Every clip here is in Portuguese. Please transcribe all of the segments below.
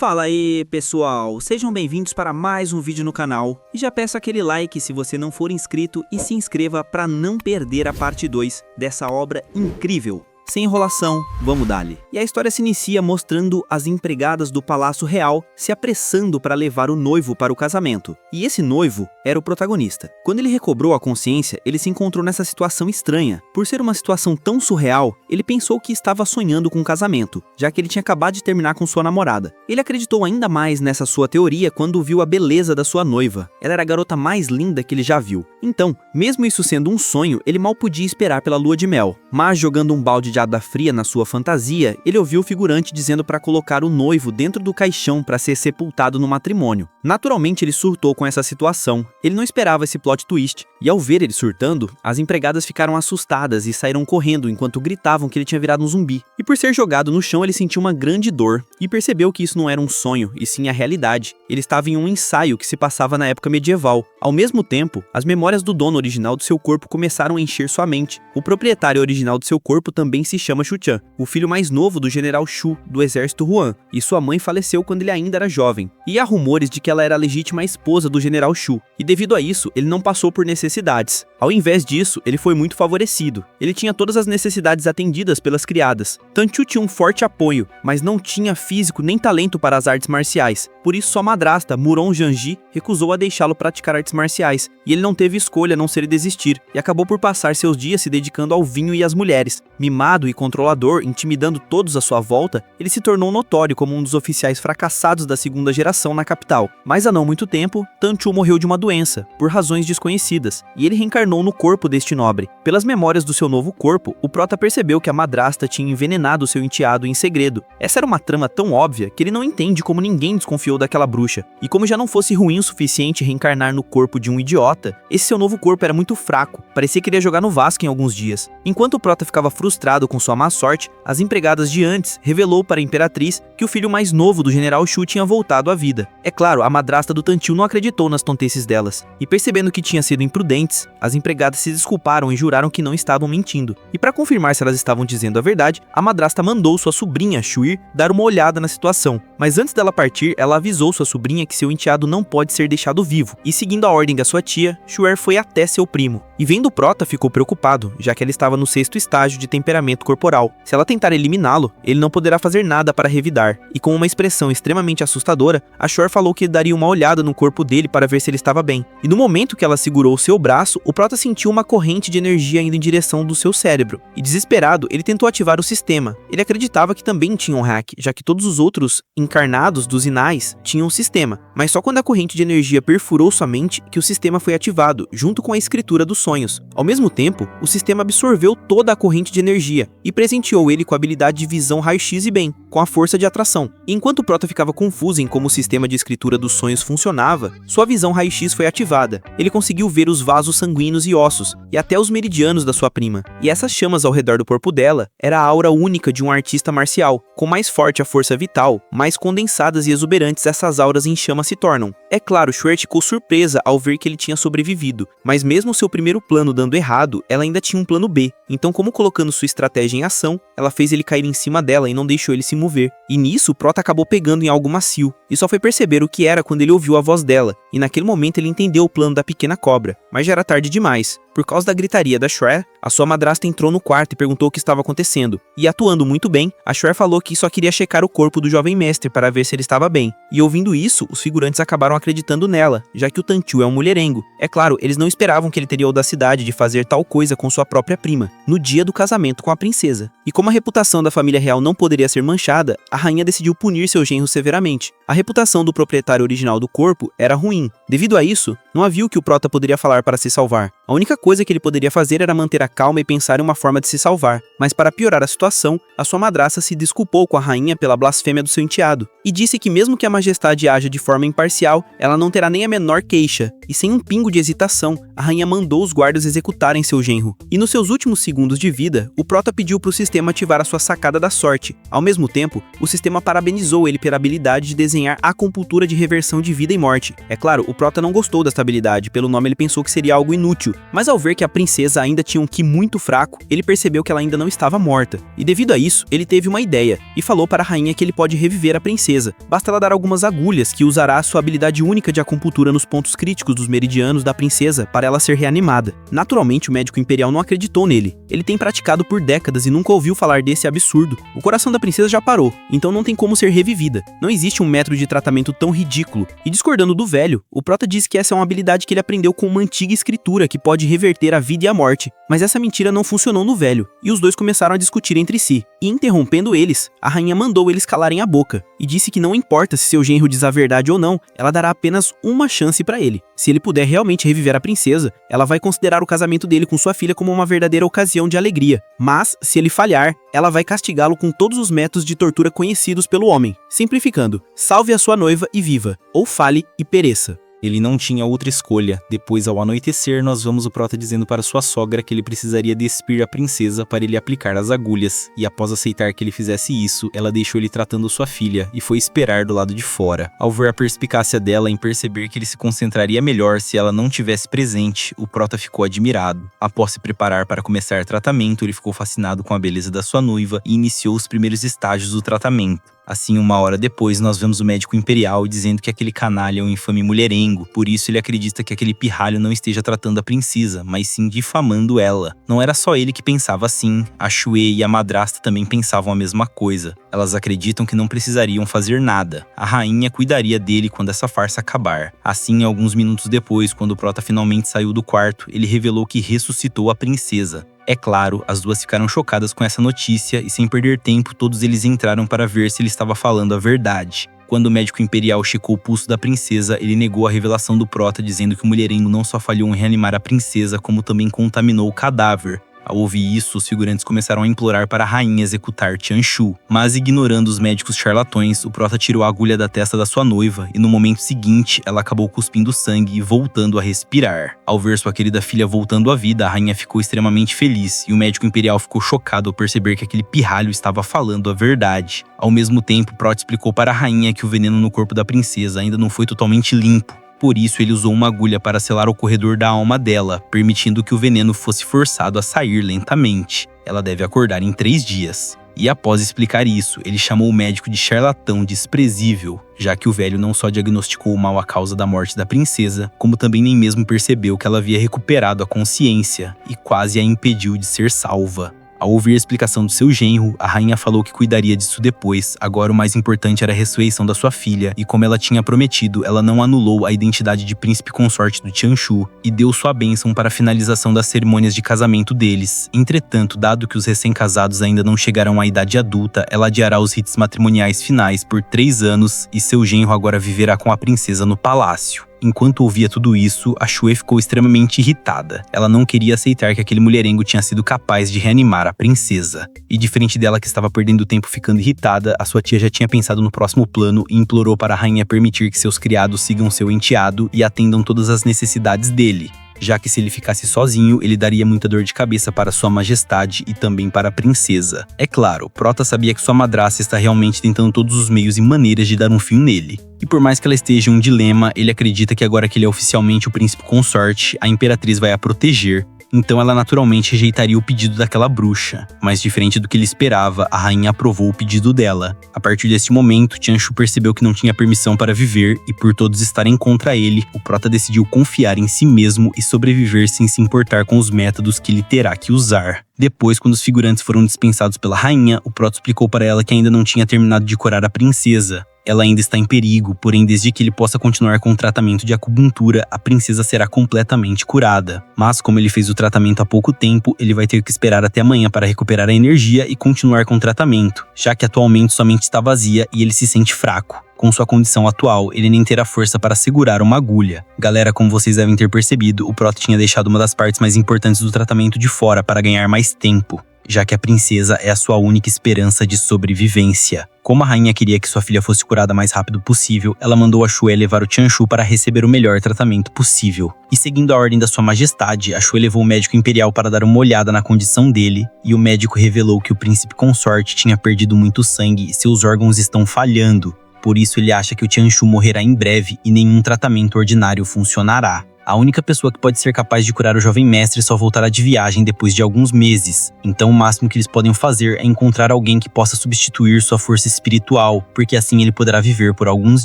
Fala aí, pessoal! Sejam bem-vindos para mais um vídeo no canal. E já peço aquele like se você não for inscrito e se inscreva para não perder a parte 2 dessa obra incrível. Sem enrolação, vamos dali. E a história se inicia mostrando as empregadas do Palácio Real se apressando para levar o noivo para o casamento. E esse noivo era o protagonista. Quando ele recobrou a consciência, ele se encontrou nessa situação estranha. Por ser uma situação tão surreal, ele pensou que estava sonhando com o casamento, já que ele tinha acabado de terminar com sua namorada. Ele acreditou ainda mais nessa sua teoria quando viu a beleza da sua noiva. Ela era a garota mais linda que ele já viu. Então, mesmo isso sendo um sonho, ele mal podia esperar pela lua de mel. Mas jogando um balde de água fria na sua fantasia, ele ouviu o figurante dizendo para colocar o noivo dentro do caixão para ser sepultado no matrimônio. Naturalmente ele surtou com essa situação, ele não esperava esse plot twist, e ao ver ele surtando, as empregadas ficaram assustadas e saíram correndo enquanto gritavam que ele tinha virado um zumbi. E por ser jogado no chão ele sentiu uma grande dor, e percebeu que isso não era um sonho, e sim a realidade. Ele estava em um ensaio que se passava na época medieval. Ao mesmo tempo, as memórias do dono original do seu corpo começaram a encher sua mente. O proprietário original do seu corpo também se chama Shu Chan, o filho mais novo do general Shu do exército Huan, e sua mãe faleceu quando ele ainda era jovem. E há rumores de que ela era a legítima esposa do general Shu, e devido a isso, ele não passou por necessidades. Ao invés disso, ele foi muito favorecido. Ele tinha todas as necessidades atendidas pelas criadas. Tanchu tinha um forte apoio, mas não tinha físico nem talento para as artes marciais. Por isso sua madrasta, Muron Janji, recusou a deixá-lo praticar artes marciais, e ele não teve escolha a não ser desistir, e acabou por passar seus dias se dedicando ao vinho e às mulheres. Mimado e controlador, intimidando todos à sua volta, ele se tornou notório como um dos oficiais fracassados da segunda geração na capital. Mas há não muito tempo, Tanchu morreu de uma doença, por razões desconhecidas, e ele reencarnou no corpo deste nobre. Pelas memórias do seu novo corpo, o prota percebeu que a madrasta tinha envenenado seu enteado em segredo. Essa era uma trama tão óbvia que ele não entende como ninguém desconfiou daquela bruxa. E como já não fosse ruim o suficiente reencarnar no corpo de um idiota, esse seu novo corpo era muito fraco, parecia que iria jogar no Vasco em alguns dias. Enquanto o prota ficava frustrado com sua má sorte, as empregadas de antes revelou para a imperatriz que o filho mais novo do general Shu tinha voltado à vida. É claro, a madrasta do Tantiu não acreditou nas tonteces delas, e percebendo que tinham sido imprudentes, as empregadas se desculparam e juraram que não estavam mentindo. E para confirmar se elas estavam dizendo a verdade, a madrasta mandou sua sobrinha, Shuir, dar uma olhada na situação. Mas antes dela partir, ela avisou sua sobrinha que seu enteado não pode ser deixado vivo, e seguindo a ordem da sua tia, Shuir foi até seu primo. E vendo o prota, ficou preocupado, já que ela estava no 6º estágio de temperamento corporal. Se ela tentar eliminá-lo, ele não poderá fazer nada para revidar. E com uma expressão extremamente assustadora, a Shor falou que daria uma olhada no corpo dele para ver se ele estava bem. E no momento que ela segurou seu braço, o prota sentiu uma corrente de energia indo em direção do seu cérebro. E desesperado, ele tentou ativar o sistema. Ele acreditava que também tinha um hack, já que todos os outros encarnados dos Inais tinham um sistema. Mas só quando a corrente de energia perfurou sua mente que o sistema foi ativado, junto com a escritura dos sonhos. Ao mesmo tempo, o sistema absorveu toda a corrente de energia e presenteou ele com a habilidade de visão raio-x e bem, com a força de atração. E enquanto o prota ficava confuso em como o sistema de escritura dos sonhos funcionava, sua visão raio-x foi ativada. Ele conseguiu ver os vasos sanguíneos e ossos, e até os meridianos da sua prima. E essas chamas ao redor do corpo dela era a aura única de um artista marcial. Com mais forte a força vital, mais condensadas e exuberantes essas auras em chama se tornam. É claro, Shuer ficou surpresa ao ver que ele tinha sobrevivido, mas mesmo seu primeiro plano dando errado, ela ainda tinha um plano B. Então, como colocando sua estratégia em ação, ela fez ele cair em cima dela e não deixou ele se mover. E nisso, o prota acabou pegando em algo macio, e só foi perceber o que era quando ele ouviu a voz dela, e naquele momento ele entendeu o plano da pequena cobra, mas já era tarde demais. Por causa da gritaria da Shrer, a sua madrasta entrou no quarto e perguntou o que estava acontecendo. E atuando muito bem, a Shrer falou que só queria checar o corpo do jovem mestre para ver se ele estava bem. E ouvindo isso, os figurantes acabaram acreditando nela, já que o Tantiu é um mulherengo. É claro, eles não esperavam que ele teria a audacidade de fazer tal coisa com sua própria prima, no dia do casamento com a princesa. E como a reputação da família real não poderia ser manchada, a rainha decidiu punir seu genro severamente. A reputação do proprietário original do corpo era ruim. Devido a isso, não havia o que o prota poderia falar para se salvar. A única coisa que ele poderia fazer era manter a calma e pensar em uma forma de se salvar, mas para piorar a situação, a sua madrasta se desculpou com a rainha pela blasfêmia do seu enteado, e disse que mesmo que a majestade haja de forma imparcial, ela não terá nem a menor queixa, e sem um pingo de hesitação, a rainha mandou os guardas executarem seu genro. E nos seus últimos segundos de vida, o prota pediu para o sistema ativar a sua sacada da sorte. Ao mesmo tempo, o sistema parabenizou ele pela habilidade de desenhar acupuntura de reversão de vida e morte. É claro, o prota não gostou dessa habilidade, pelo nome ele pensou que seria algo inútil, mas ao ao ver que a princesa ainda tinha um ki muito fraco, ele percebeu que ela ainda não estava morta, e devido a isso, ele teve uma ideia, e falou para a rainha que ele pode reviver a princesa. Basta ela dar algumas agulhas, que usará a sua habilidade única de acupuntura nos pontos críticos dos meridianos da princesa para ela ser reanimada. Naturalmente, o médico imperial não acreditou nele. Ele tem praticado por décadas e nunca ouviu falar desse absurdo. O coração da princesa já parou, então não tem como ser revivida. Não existe um método de tratamento tão ridículo. E discordando do velho, o prota diz que essa é uma habilidade que ele aprendeu com uma antiga escritura que pode reverter a vida e a morte. Mas essa mentira não funcionou no velho, e os dois começaram a discutir entre si. E interrompendo eles, a rainha mandou eles calarem a boca, e disse que não importa se seu genro diz a verdade ou não, ela dará apenas uma chance para ele. Se ele puder realmente reviver a princesa, ela vai considerar o casamento dele com sua filha como uma verdadeira ocasião de alegria. Mas, se ele falhar, ela vai castigá-lo com todos os métodos de tortura conhecidos pelo homem. Simplificando, salve a sua noiva e viva, ou fale e pereça. Ele não tinha outra escolha. Depois, ao anoitecer, nós vamos o prota dizendo para sua sogra que ele precisaria despir a princesa para ele aplicar as agulhas. E após aceitar que ele fizesse isso, ela deixou ele tratando sua filha e foi esperar do lado de fora. Ao ver a perspicácia dela em perceber que ele se concentraria melhor se ela não tivesse presente, o prota ficou admirado. Após se preparar para começar tratamento, ele ficou fascinado com a beleza da sua noiva e iniciou os primeiros estágios do tratamento. Assim, uma hora depois, nós vemos o médico imperial dizendo que aquele canalha é um infame mulherengo, por isso ele acredita que aquele pirralho não esteja tratando a princesa, mas sim difamando ela. Não era só ele que pensava assim, a Shue e a madrasta também pensavam a mesma coisa. Elas acreditam que não precisariam fazer nada. A rainha cuidaria dele quando essa farsa acabar. Assim, alguns minutos depois, quando o prota finalmente saiu do quarto, ele revelou que ressuscitou a princesa. É claro, as duas ficaram chocadas com essa notícia e sem perder tempo, todos eles entraram para ver se ele estava falando a verdade. Quando o médico imperial checou o pulso da princesa, ele negou a revelação do prota, dizendo que o mulherengo não só falhou em reanimar a princesa, como também contaminou o cadáver. Ao ouvir isso, os figurantes começaram a implorar para a rainha executar Tianshu. Mas ignorando os médicos charlatões, o prota tirou a agulha da testa da sua noiva e no momento seguinte, ela acabou cuspindo sangue e voltando a respirar. Ao ver sua querida filha voltando à vida, a rainha ficou extremamente feliz e o médico imperial ficou chocado ao perceber que aquele pirralho estava falando a verdade. Ao mesmo tempo, o prota explicou para a rainha que o veneno no corpo da princesa ainda não foi totalmente limpo. Por isso, ele usou uma agulha para selar o corredor da alma dela, permitindo que o veneno fosse forçado a sair lentamente. Ela deve acordar em 3 dias. E após explicar isso, ele chamou o médico de charlatão desprezível, já que o velho não só diagnosticou o mal a causa da morte da princesa, como também nem mesmo percebeu que ela havia recuperado a consciência e quase a impediu de ser salva. Ao ouvir a explicação do seu genro, a rainha falou que cuidaria disso depois. Agora o mais importante era a ressurreição da sua filha, e como ela tinha prometido, ela não anulou a identidade de príncipe consorte do Tianshu e deu sua bênção para a finalização das cerimônias de casamento deles. Entretanto, dado que os recém-casados ainda não chegaram à idade adulta, ela adiará os ritos matrimoniais finais por 3 anos e seu genro agora viverá com a princesa no palácio. Enquanto ouvia tudo isso, a Shue ficou extremamente irritada. Ela não queria aceitar que aquele mulherengo tinha sido capaz de reanimar a princesa. E diferente dela que estava perdendo tempo ficando irritada, a sua tia já tinha pensado no próximo plano e implorou para a rainha permitir que seus criados sigam seu enteado e atendam todas as necessidades dele, já que se ele ficasse sozinho, ele daria muita dor de cabeça para sua majestade e também para a princesa. É claro, Prota sabia que sua madrasta está realmente tentando todos os meios e maneiras de dar um fim nele. E por mais que ela esteja em um dilema, ele acredita que agora que ele é oficialmente o príncipe consorte, a imperatriz vai a proteger. Então ela naturalmente rejeitaria o pedido daquela bruxa. Mas diferente do que ele esperava, a rainha aprovou o pedido dela. A partir desse momento, Tianshu percebeu que não tinha permissão para viver e por todos estarem contra ele, o prota decidiu confiar em si mesmo e sobreviver sem se importar com os métodos que ele terá que usar. Depois, quando os figurantes foram dispensados pela rainha, o prota explicou para ela que ainda não tinha terminado de curar a princesa. Ela ainda está em perigo, porém desde que ele possa continuar com o tratamento de acupuntura, a princesa será completamente curada. Mas como ele fez o tratamento há pouco tempo, ele vai ter que esperar até amanhã para recuperar a energia e continuar com o tratamento, já que atualmente sua mente está vazia e ele se sente fraco. Com sua condição atual, ele nem terá força para segurar uma agulha. Galera, como vocês devem ter percebido, o prota tinha deixado uma das partes mais importantes do tratamento de fora para ganhar mais tempo, já que a princesa é a sua única esperança de sobrevivência. Como a rainha queria que sua filha fosse curada o mais rápido possível, ela mandou a Shue levar o Tianshu para receber o melhor tratamento possível. E seguindo a ordem da sua majestade, a Shue levou o médico imperial para dar uma olhada na condição dele, e o médico revelou que o príncipe consorte tinha perdido muito sangue e seus órgãos estão falhando. Por isso ele acha que o Tianshu morrerá em breve e nenhum tratamento ordinário funcionará. A única pessoa que pode ser capaz de curar o jovem mestre só voltará de viagem depois de alguns meses. Então o máximo que eles podem fazer é encontrar alguém que possa substituir sua força espiritual, porque assim ele poderá viver por alguns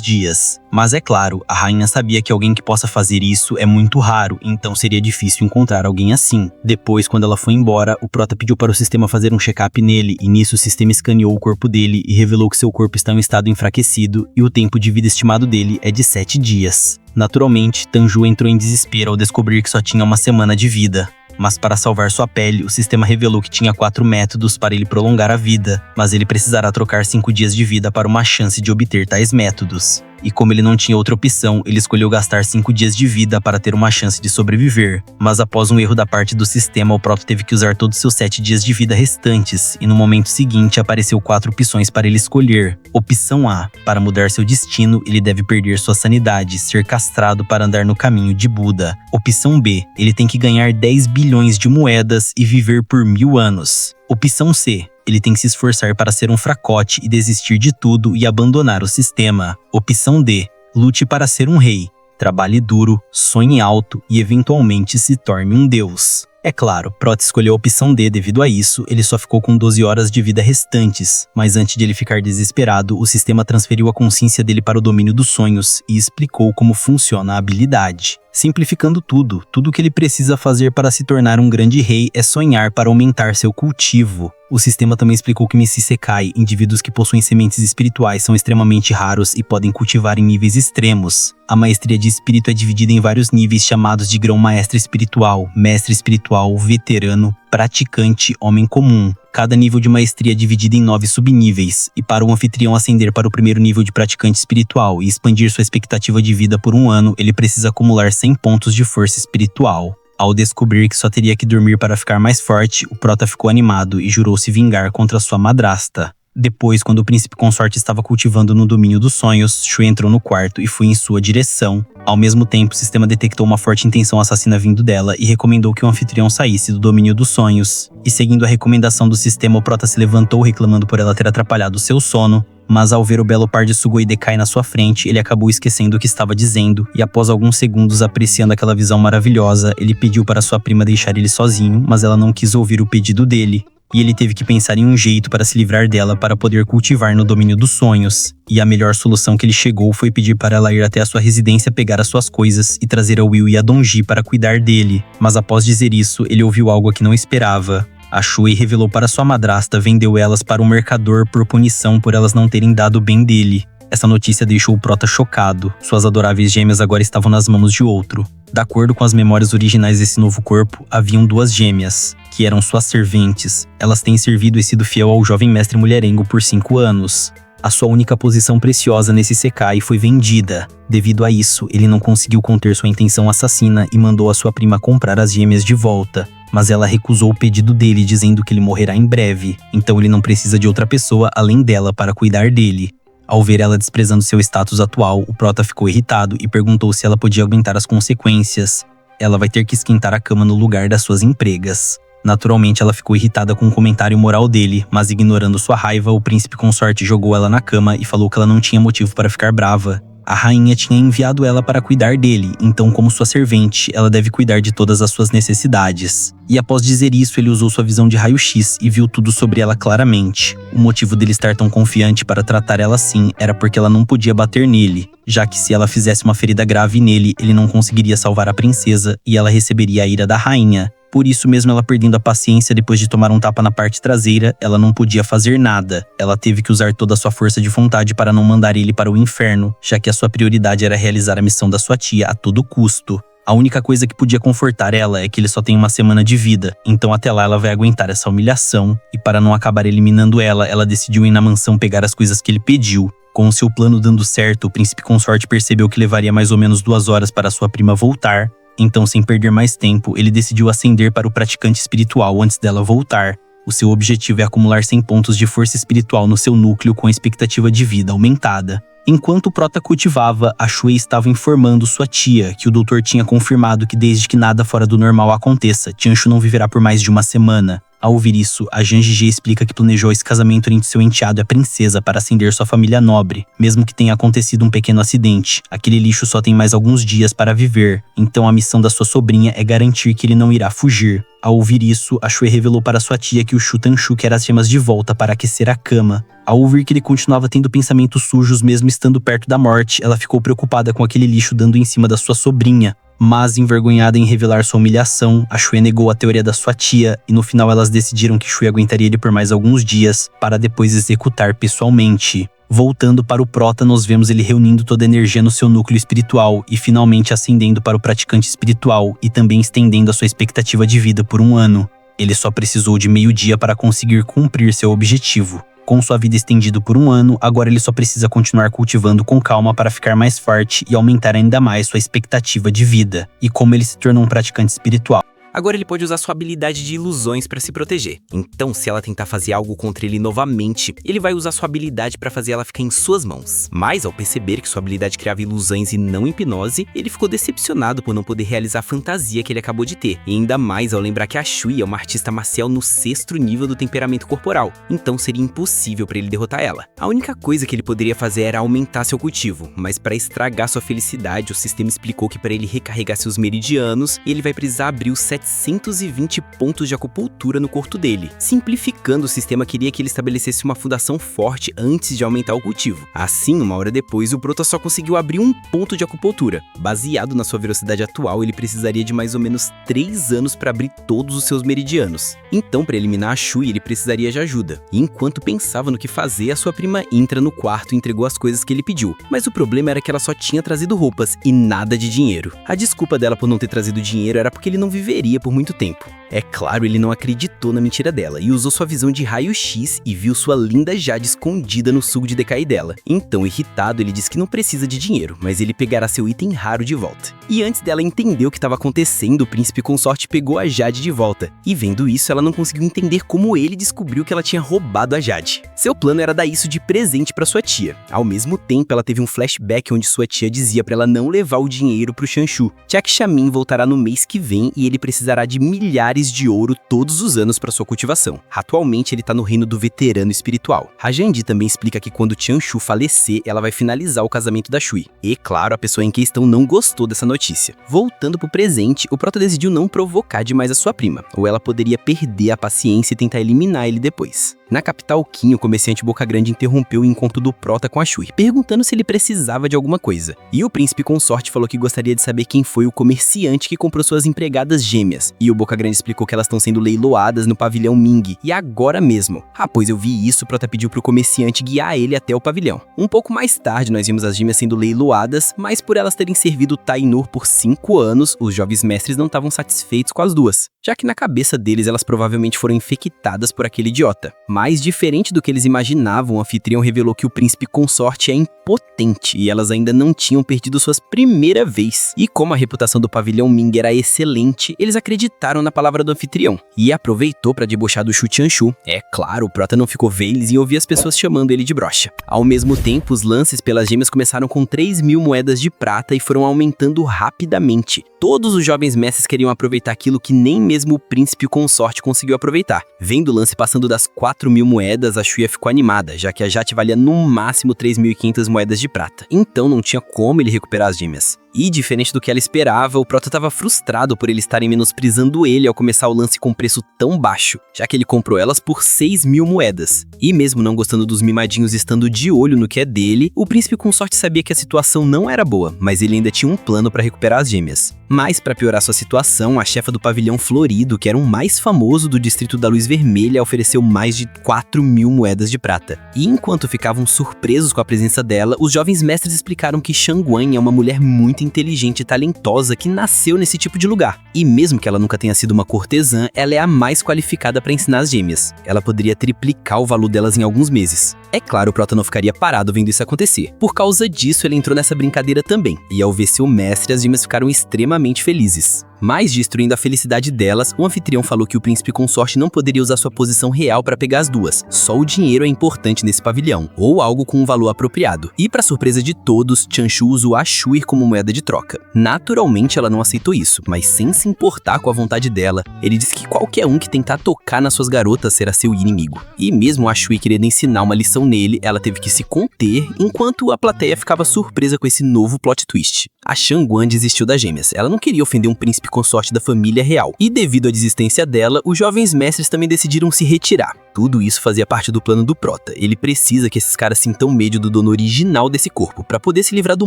dias. Mas é claro, a rainha sabia que alguém que possa fazer isso é muito raro, então seria difícil encontrar alguém assim. Depois, quando ela foi embora, o Prota pediu para o sistema fazer um check-up nele, e nisso o sistema escaneou o corpo dele e revelou que seu corpo está em um estado enfraquecido e o tempo de vida estimado dele é de 7 dias. Naturalmente, Tanju entrou em desespero ao descobrir que só tinha uma semana de vida. Mas para salvar sua pele, o sistema revelou que tinha 4 métodos para ele prolongar a vida, mas ele precisará trocar 5 dias de vida para uma chance de obter tais métodos. E como ele não tinha outra opção, ele escolheu gastar 5 dias de vida para ter uma chance de sobreviver. Mas após um erro da parte do sistema, o Proto teve que usar todos seus 7 dias de vida restantes, e no momento seguinte apareceu 4 opções para ele escolher. Opção A: para mudar seu destino, ele deve perder sua sanidade, ser castrado para andar no caminho de Buda. Opção B: ele tem que ganhar 10 bilhões de moedas e viver por 1000 anos. Opção C: ele tem que se esforçar para ser um fracote e desistir de tudo e abandonar o sistema. Opção D: lute para ser um rei. Trabalhe duro, sonhe alto e eventualmente se torne um deus. É claro, Prota escolheu a opção D devido a isso, ele só ficou com 12 horas de vida restantes, mas antes de ele ficar desesperado, o sistema transferiu a consciência dele para o domínio dos sonhos e explicou como funciona a habilidade. Simplificando tudo o que ele precisa fazer para se tornar um grande rei é sonhar para aumentar seu cultivo. O sistema também explicou que Messi Sekai, indivíduos que possuem sementes espirituais, são extremamente raros e podem cultivar em níveis extremos. A maestria de espírito é dividida em vários níveis chamados de grão-maestre espiritual, mestre espiritual, veterano, praticante, homem comum. Cada nível de maestria é dividido em 9 subníveis, e para o anfitrião ascender para o primeiro nível de praticante espiritual e expandir sua expectativa de vida por 1 ano, ele precisa acumular 100 pontos de força espiritual. Ao descobrir que só teria que dormir para ficar mais forte, o Prota ficou animado e jurou se vingar contra sua madrasta. Depois, quando o príncipe consorte estava cultivando no domínio dos sonhos, Shui entrou no quarto e foi em sua direção. Ao mesmo tempo, o sistema detectou uma forte intenção assassina vindo dela e recomendou que o anfitrião saísse do domínio dos sonhos. E seguindo a recomendação do sistema, o Prota se levantou reclamando por ela ter atrapalhado seu sono. Mas ao ver o belo par de Sugoi Dekai na sua frente, ele acabou esquecendo o que estava dizendo, e após alguns segundos apreciando aquela visão maravilhosa, ele pediu para sua prima deixar ele sozinho, mas ela não quis ouvir o pedido dele. E ele teve que pensar em um jeito para se livrar dela para poder cultivar no domínio dos sonhos. E a melhor solução que ele chegou foi pedir para ela ir até a sua residência pegar as suas coisas e trazer a Will e a Donji para cuidar dele. Mas após dizer isso, ele ouviu algo que não esperava. A Shui revelou para sua madrasta, vendeu elas para um mercador por punição por elas não terem dado o bem dele. Essa notícia deixou o Prota chocado. Suas adoráveis gêmeas agora estavam nas mãos de outro. De acordo com as memórias originais desse novo corpo, haviam 2 gêmeas, que eram suas serventes. Elas têm servido e sido fiel ao jovem mestre mulherengo por 5 anos. A sua única posição preciosa nesse Sekai foi vendida. Devido a isso, ele não conseguiu conter sua intenção assassina e mandou a sua prima comprar as gêmeas de volta. Mas ela recusou o pedido dele, dizendo que ele morrerá em breve. Então ele não precisa de outra pessoa além dela para cuidar dele. Ao ver ela desprezando seu status atual, o Prota ficou irritado e perguntou se ela podia aguentar as consequências. Ela vai ter que esquentar a cama no lugar das suas empregas. Naturalmente, ela ficou irritada com o comentário moral dele, mas ignorando sua raiva, o príncipe consorte jogou ela na cama e falou que ela não tinha motivo para ficar brava. A rainha tinha enviado ela para cuidar dele, então como sua servente, ela deve cuidar de todas as suas necessidades. E após dizer isso, ele usou sua visão de raio-x e viu tudo sobre ela claramente. O motivo dele estar tão confiante para tratar ela assim era porque ela não podia bater nele, já que se ela fizesse uma ferida grave nele, ele não conseguiria salvar a princesa e ela receberia a ira da rainha. Por isso, mesmo ela perdendo a paciência depois de tomar um tapa na parte traseira, ela não podia fazer nada. Ela teve que usar toda a sua força de vontade para não mandar ele para o inferno, já que a sua prioridade era realizar a missão da sua tia a todo custo. A única coisa que podia confortar ela é que ele só tem uma semana de vida, então até lá ela vai aguentar essa humilhação. E para não acabar eliminando ela, ela decidiu ir na mansão pegar as coisas que ele pediu. Com o seu plano dando certo, o príncipe consorte percebeu que levaria mais ou menos 2 horas para sua prima voltar. Então, sem perder mais tempo, ele decidiu ascender para o praticante espiritual antes dela voltar. O seu objetivo é acumular 100 pontos de força espiritual no seu núcleo com a expectativa de vida aumentada. Enquanto o Prota cultivava, a Shui estava informando sua tia que o doutor tinha confirmado que desde que nada fora do normal aconteça, Tianshu não viverá por mais de 1 semana. Ao ouvir isso, a Janjige explica que planejou esse casamento entre seu enteado e a princesa para ascender sua família nobre, mesmo que tenha acontecido um pequeno acidente. Aquele lixo só tem mais alguns dias para viver, então a missão da sua sobrinha é garantir que ele não irá fugir. Ao ouvir isso, a Shui revelou para sua tia que o Shu Tanshu quer as gemas de volta para aquecer a cama. Ao ouvir que ele continuava tendo pensamentos sujos mesmo estando perto da morte, ela ficou preocupada com aquele lixo dando em cima da sua sobrinha. Mas, envergonhada em revelar sua humilhação, a Shui negou a teoria da sua tia e no final elas decidiram que Shui aguentaria ele por mais alguns dias, para depois executar pessoalmente. Voltando para o Prota, nós vemos ele reunindo toda a energia no seu núcleo espiritual e finalmente ascendendo para o praticante espiritual e também estendendo a sua expectativa de vida por 1 ano. Ele só precisou de meio-dia para conseguir cumprir seu objetivo. Com sua vida estendida por 1 ano, agora ele só precisa continuar cultivando com calma para ficar mais forte e aumentar ainda mais sua expectativa de vida. E como ele se tornou um praticante espiritual. Agora ele pode usar sua habilidade de ilusões para se proteger. Então, se ela tentar fazer algo contra ele novamente, ele vai usar sua habilidade para fazer ela ficar em suas mãos. Mas, ao perceber que sua habilidade criava ilusões e não hipnose, ele ficou decepcionado por não poder realizar a fantasia que ele acabou de ter. E ainda mais ao lembrar que a Shui é uma artista marcial no 6º nível do temperamento corporal, então seria impossível para ele derrotar ela. A única coisa que ele poderia fazer era aumentar seu cultivo, mas para estragar sua felicidade, o sistema explicou que para ele recarregar seus meridianos, ele vai precisar abrir os 720 pontos de acupuntura no corpo dele. Simplificando, o sistema queria que ele estabelecesse uma fundação forte antes de aumentar o cultivo. Assim, 1 hora depois, o Prota só conseguiu abrir 1 ponto de acupuntura. Baseado na sua velocidade atual, ele precisaria de mais ou menos 3 anos para abrir todos os seus meridianos. Então, para eliminar a Shui, ele precisaria de ajuda. E enquanto pensava no que fazer, a sua prima entra no quarto e entregou as coisas que ele pediu. Mas o problema era que ela só tinha trazido roupas e nada de dinheiro. A desculpa dela por não ter trazido dinheiro era porque ele não viveria por muito tempo. É claro, ele não acreditou na mentira dela e usou sua visão de raio-x e viu sua linda Jade escondida no suco de decai dela. Então, irritado, ele disse que não precisa de dinheiro, mas ele pegará seu item raro de volta. E antes dela entender o que estava acontecendo, o príncipe consorte pegou a Jade de volta. E vendo isso, ela não conseguiu entender como ele descobriu que ela tinha roubado a Jade. Seu plano era dar isso de presente para sua tia. Ao mesmo tempo, ela teve um flashback onde sua tia dizia para ela não levar o dinheiro pro Chanshu, já que Xiamin voltará no mês que vem e ele precisará de milhares de ouro todos os anos para sua cultivação. Atualmente, ele tá no reino do veterano espiritual. Rajandi também explica que quando Chanshu falecer, ela vai finalizar o casamento da Shui. E, claro, a pessoa em questão não gostou dessa notícia. Voltando pro presente, o Prota decidiu não provocar demais a sua prima, ou ela poderia perder a paciência e tentar eliminar ele depois. Na capital Qin, o comerciante Boca Grande interrompeu o encontro do Prota com a Shui, perguntando se ele precisava de alguma coisa. E o príncipe consorte falou que gostaria de saber quem foi o comerciante que comprou suas empregadas gêmeas. E o Boca Grande explicou que elas estão sendo leiloadas no pavilhão Ming, e agora mesmo. Após eu vi isso, o Prota pediu pro comerciante guiar ele até o pavilhão. Um pouco mais tarde, nós vimos as gêmeas sendo leiloadas, mas por elas terem servido Tainur por 5 anos, os jovens mestres não estavam satisfeitos com as duas, já que na cabeça deles elas provavelmente foram infectadas por aquele idiota. Mas, diferente do que eles imaginavam, o anfitrião revelou que o príncipe consorte é impotente e elas ainda não tinham perdido suas primeira vez. E como a reputação do pavilhão Ming era excelente, eles acreditaram na palavra do anfitrião e aproveitou para debochar do Shu Chanshu. É claro, o Prota não ficou feliz em ouvir as pessoas chamando ele de broxa. Ao mesmo tempo, os lances pelas gêmeas começaram com 3.000 moedas de prata e foram aumentando rapidamente. Todos os jovens mestres queriam aproveitar aquilo que nem mesmo o príncipe consorte conseguiu aproveitar. Vendo o lance passando das 4.000 moedas, a Shuya ficou animada, já que a Jate valia no máximo 3.500 moedas de prata. Então não tinha como ele recuperar as gêmeas. E, diferente do que ela esperava, o Prota estava frustrado por eles estarem menosprezando ele ao começar o lance com preço tão baixo, já que ele comprou elas por 6.000 moedas. E mesmo não gostando dos mimadinhos estando de olho no que é dele, o príncipe consorte sabia que a situação não era boa, mas ele ainda tinha um plano para recuperar as gêmeas. Mas, para piorar sua situação, a chefa do pavilhão Florido, que era o mais famoso do distrito da Luz Vermelha, ofereceu mais de 4.000 moedas de prata. E enquanto ficavam surpresos com a presença dela, os jovens mestres explicaram que Shangguan é uma mulher muito inteligente e talentosa que nasceu nesse tipo de lugar. E mesmo que ela nunca tenha sido uma cortesã, ela é a mais qualificada para ensinar as gêmeas. Ela poderia triplicar o valor delas em alguns meses. É claro, o Prota não ficaria parado vendo isso acontecer. Por causa disso, ele entrou nessa brincadeira também. E ao ver seu mestre, as gêmeas ficaram extremamente felizes. Mas, destruindo a felicidade delas, o anfitrião falou que o príncipe consorte não poderia usar sua posição real para pegar as duas. Só o dinheiro é importante nesse pavilhão, ou algo com um valor apropriado. E, para surpresa de todos, Chanshu usou a Shui como moeda moeda de troca. Naturalmente ela não aceitou isso, mas sem se importar com a vontade dela, ele disse que qualquer um que tentar tocar nas suas garotas será seu inimigo. E mesmo a Shui querendo ensinar uma lição nele, ela teve que se conter enquanto a plateia ficava surpresa com esse novo plot twist. A Shangguan desistiu das gêmeas, ela não queria ofender um príncipe consorte da família real. E devido à desistência dela, os jovens mestres também decidiram se retirar. Tudo isso fazia parte do plano do Prota. Ele precisa que esses caras sintam medo do dono original desse corpo, para poder se livrar do